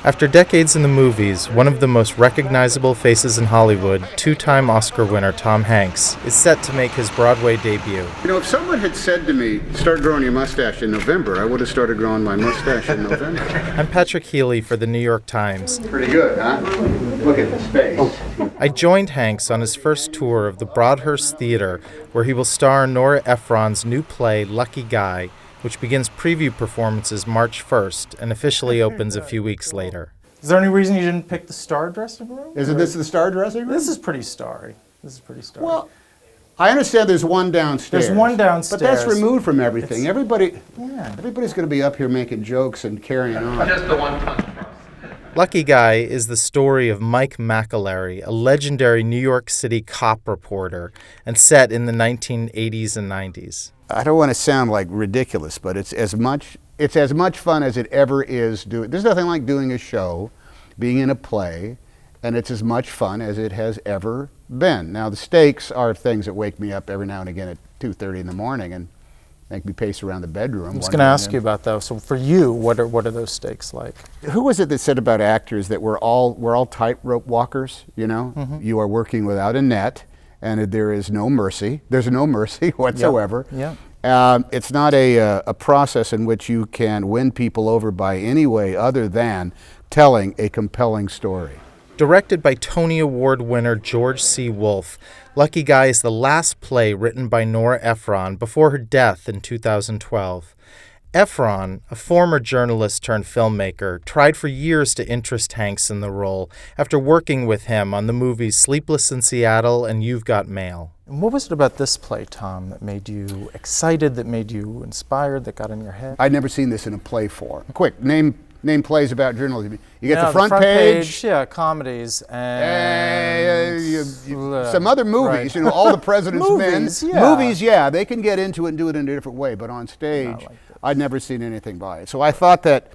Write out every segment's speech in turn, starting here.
After decades in the movies, one of the most recognizable faces in Hollywood, two-time Oscar winner Tom Hanks, is set to make his Broadway debut. You know, if someone had said to me, start growing your mustache in November, I would have started growing my mustache in November. I'm Patrick Healy for the New York Times. Pretty good, huh? Look at the space. I joined Hanks on his first tour of the Broadhurst Theater, where he will star in Nora Ephron's new play, Lucky Guy, which begins preview performances March 1st and officially opens a few weeks later. Is there any reason you didn't pick the star dressing room? Isn't this the star dressing room? This is pretty starry. Well, I understand there's one downstairs. There's one downstairs. But that's removed from everything. Everybody's Yeah. going to be up here making jokes and carrying on. Just the one punch. Lucky Guy is the story of Mike McAlery, a legendary New York City cop reporter, and set in the 1980s and 90s. I don't want to sound like ridiculous, but it's as much fun as it ever is doing. There's nothing like doing a show, being in a play, and it's as much fun as it has ever been. Now the stakes are things that wake me up every now and again at 2:30 in the morning and make me pace around the bedroom. I'm just going to ask you about those. So for you, what are those stakes like? Who was it that said about actors that we're all tightrope walkers? You know, You are working without a net. And there is no mercy. There's no mercy whatsoever. Yep. It's not a process in which you can win people over by any way other than telling a compelling story. Directed by Tony Award winner George C. Wolfe, Lucky Guy is the last play written by Nora Ephron before her death in 2012. Ephron, a former journalist turned filmmaker, tried for years to interest Hanks in the role after working with him on the movies Sleepless in Seattle and You've Got Mail. And what was it about this play, Tom, that made you excited, that made you inspired, that got in your head? I'd never seen this in a play form. Quick, name plays about journalism. You get Yeah, the front page. Yeah, comedies and Some other movies, right. All the President's Movies, Men. yeah. Movies, yeah, they can get into it and do it in a different way, but on stage, I'd never seen anything by it. So I thought that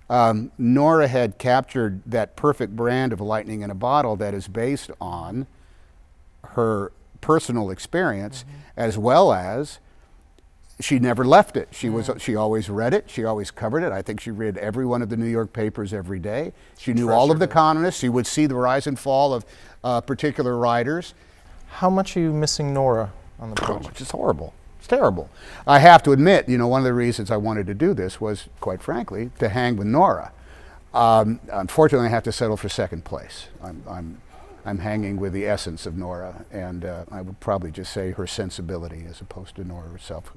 Nora had captured that perfect brand of lightning in a bottle that is based on her personal experience, as well as she never left it. She always read it. She always covered it. I think she read every one of the New York papers every day. She knew all of the columnists. She would see the rise and fall of particular writers. How much are you missing Nora on the project? Which is horrible. It's terrible. I have to admit, one of the reasons I wanted to do this was, quite frankly, to hang with Nora. Unfortunately, I have to settle for second place. I'm hanging with the essence of Nora, and I would probably just say her sensibility as opposed to Nora herself.